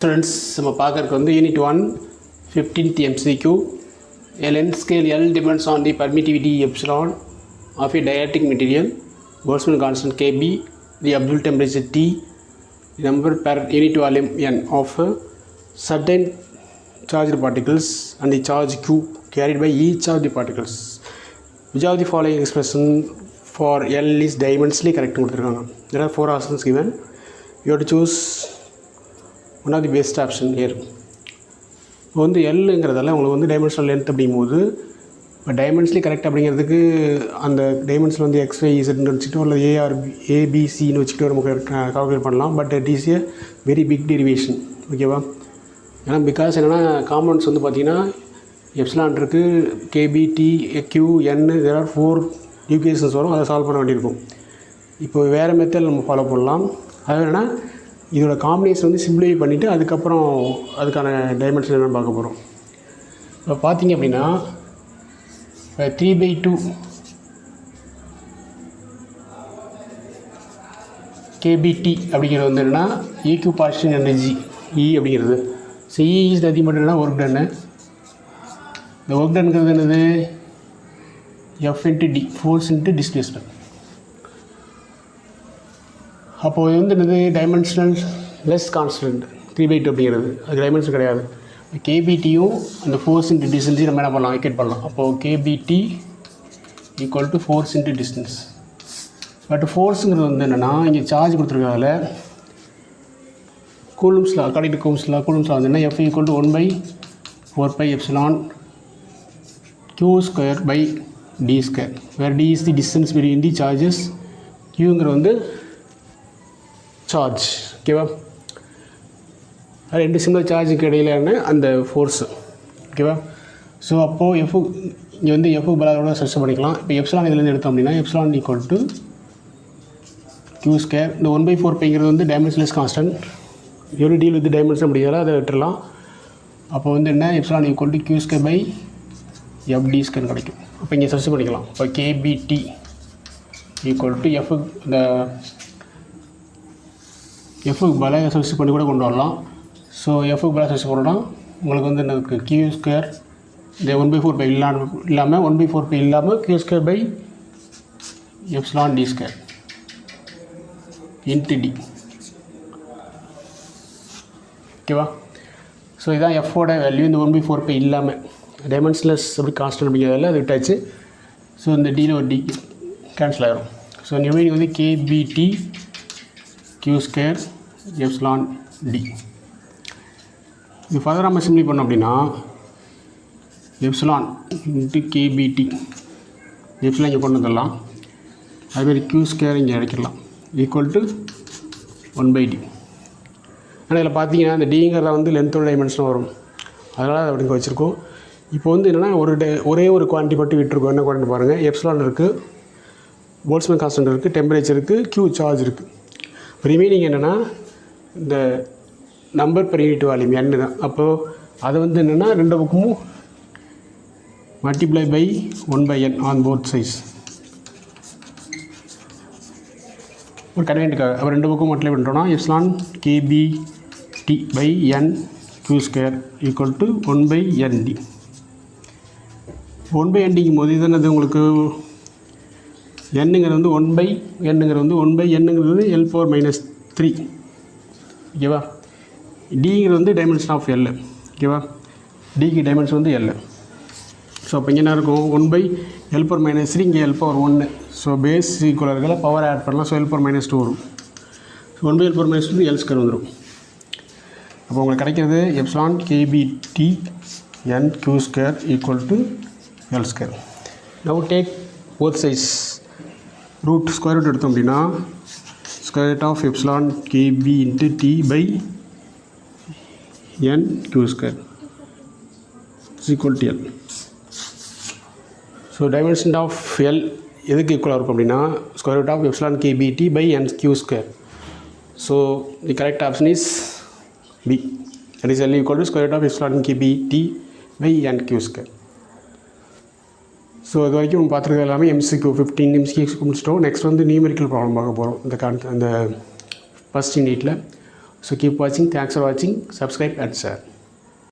Students, நம்ம பார்க்கறதுக்கு வந்து Unit 1 15th MCQ. A length scale L depends on the permittivity epsilon of a dielectric material, Boltzmann constant Kb, the absolute temperature T, the number per unit volume N of certain charged particles and the charge Q carried by each of the particles. Which of the following expression for L is dimensionally correct? There are 4 options given. You have to choose one of the best option here. இப்போ வந்து எல்லுங்கிறதால உங்களுக்கு வந்து dimensional length அப்படிங்கும்போது இப்போ dimensionally correct அப்படிங்கிறதுக்கு அந்த dimension வந்து XY Z வச்சுக்கிட்டு இல்லை ABCன்னு வச்சுக்கிட்டு நமக்கு கால்குலேட் பண்ணலாம். But it is a very big derivation. ஓகேவா? ஏன்னா பிகாஸ் என்னென்னா காம்பவுண்ட்ஸ் வந்து பார்த்திங்கன்னா எப்சிலான் இருக்குது, KBT QN there are 4 equations வரும். அதை சால்வ் பண்ண வேண்டியிருக்கும். இப்போ வேறு மெத்தட் நம்ம ஃபாலோ பண்ணலாம். அது என்னென்னா இதோட காம்பினேஷன் வந்து சிம்பிளிஃபை பண்ணிவிட்டு அதுக்கப்புறம் அதுக்கான டைமென்ஷன் என்னென்னு பார்க்க போகிறோம். இப்போ பார்த்தீங்க அப்படின்னா 3/2 KBT அப்படிங்கிறது வந்து என்னென்னா EQ பார்ஷியல் எனர்ஜி E அப்படிங்கிறது. So E is nothing but என்னென்னா ஒர்க் டன்னு. இந்த ஒர்க் டன்ங்கிறது என்னது? F × D, force × displacement. அப்போது இது வந்து என்னது? டைமென்ஷனல் லெஸ் கான்ஸ்டன்ட் 3/2 அப்படிங்கிறது. அது டைமென்ஷன் கிடையாது. KBTயும் அந்த ஃபோர்ஸ் × டிஸ்டன்ஸையும் நம்ம என்ன பண்ணலாம்? ஈக்குவேட் பண்ணலாம். அப்போது KBT = ஃபோர்ஸ் × டிஸ்டன்ஸ். பட் ஃபோர்ஸுங்கிறது வந்து என்னென்னா இங்கே சார்ஜ் கொடுத்துருக்கறதால கூலும்ஸில் அக்கார்டிங் டு கூலும்ஸில் வந்து என்ன? F = 1/4πε Q² where D is the distance between the charges. Qங்கிறது வந்து சார்ஜ். ஓகேவா? அது ரெண்டு சிம்பிள் சார்ஜுக்கு இடையிலான அந்த ஃபோர்ஸு. ஓகேவா? ஸோ அப்போது எஃப் இங்கே வந்து எஃப் பலாரோட சர்ச் பண்ணிக்கலாம். இப்போ எப்சிலான் இதுலேருந்து எடுத்தோம் அப்படின்னா எப்சிலான் = Q². இந்த 1/4πங்கிறது வந்து டைமென்ஷன்லெஸ் கான்ஸ்டன்ட். எவ்வளோ டீல் வித் டைமென்ஷன் அப்படிங்கிறத அதை விட்டுடலாம். அப்போ வந்து என்ன? எப்சிலான் = Q²/FD² கிடைக்கும். அப்போ இங்கே சர்ச் பண்ணிக்கலாம். இப்போ KBT = F இந்த எஃப்க்கு பதிலாக சர்ச் பண்ணி கூட கொண்டு வரலாம். ஸோ எஃப்க்கு பதிலாக சர்ச் பண்ணோன்னா உங்களுக்கு வந்து என்ன இருக்குது? Q² இந்த 1/4π இல்லாமல் 1/4π இல்லாமல் Q²/ε D² × D. ஓகேவா? ஸோ இதான் எஃப்போட வேல்யூ. இந்த 1/4π இல்லாமல் டைமென்ஷன்லெஸ் அப்படி கான்ஸ்டன்ட் அப்படிங்கிறதால அது விட்டாச்சு. ஸோ இந்த டியில் ஒரு D கேன்சல் ஆகிடும். ஸோ ரிமைனிங் வந்து KBT Q²ε D. இது ஃபர்தர் நம்ம சிம்பிளி பண்ணோம் அப்படின்னா எப்சிலான் × KBT எப்சிலான் இங்கே கொண்டு வந்துடலாம். அதுமாதிரி Q² இங்கே இறக்கிடலாம் = 1/D. ஆனால் இதில் பார்த்தீங்கன்னா இந்த Dங்கிறத வந்து லென்த்தோட டைமென்ஷன் வரும். அதனால் அதை அப்படிங்க வச்சுருக்கோம். இப்போ வந்து என்னென்னா ஒரே ஒரு குவான்டிட்டி மட்டும் விட்டுருக்கோம். என்ன குவான்டிட்டி பாருங்கள்? எப்சிலான் இருக்குது, போல்ட்ஸ்மேன் கான்ஸ்டன்ட் இருக்குது, டெம்பரேச்சர் இருக்குது, Q சார்ஜ் இருக்குது. ரிமைனிங் என்னென்னா இந்த number per unit volume N தான். அப்போது அதை வந்து என்னென்னா ரெண்டு பக்கமும் multiply by 1/n on both சைஸ் ஒரு கன்வீனியன்ட்டுக்காக. அப்போ ரெண்டு பக்கம் மல்டிப்ளை பண்ணுறோன்னா எப்சிலான் KBT/N Q² = 1/ND. 1/NDங்கும் போது இது என்னது? உங்களுக்கு Nங்கிறது வந்து 1/N L⁻3. ஓகேவா? Dங்கிறது வந்து டைமென்ஷன் ஆஃப் L. ஓகேவா? Dக்கு டைமென்ஷன் வந்து L. ஸோ அப்போ இங்கே என்ன இருக்கும்? 1/L⁻3 இங்கே L⁻1. ஸோ பேஸ் ஈக்குவலாக இருக்கல பவர் ஆட் பண்ணலாம். ஸோ L⁻2 வரும். ஸோ 1/L⁻2 L² வந்துடும். அப்போ உங்களுக்கு கிடைக்கிறது epsilon KBT N Q² = L². Now take both சைஸ் ஸ்கொயர் ரூட் எடுத்தோம் அப்படின்னா √ε KB × T/N Q² = L. So dimension of L எதுக்கு ஈக்குவலாக இருக்கும் அப்படின்னா √ε KBT/N Q². So the correct option is B. That is L = √ε KBT/N Q². So இது வரைக்கும் நம்ம பார்த்துருக்கிறது எல்லாமே MCQ 15 MCQ முடிச்சிட்டோம். நெக்ஸ்ட் வந்து நியூமெரிக்கல் ப்ராப்ளம் பார்க்க போகிறோம் இந்த ஃபஸ்ட் யூனிட்டில். So keep watching. Thanks for watching. Subscribe and share.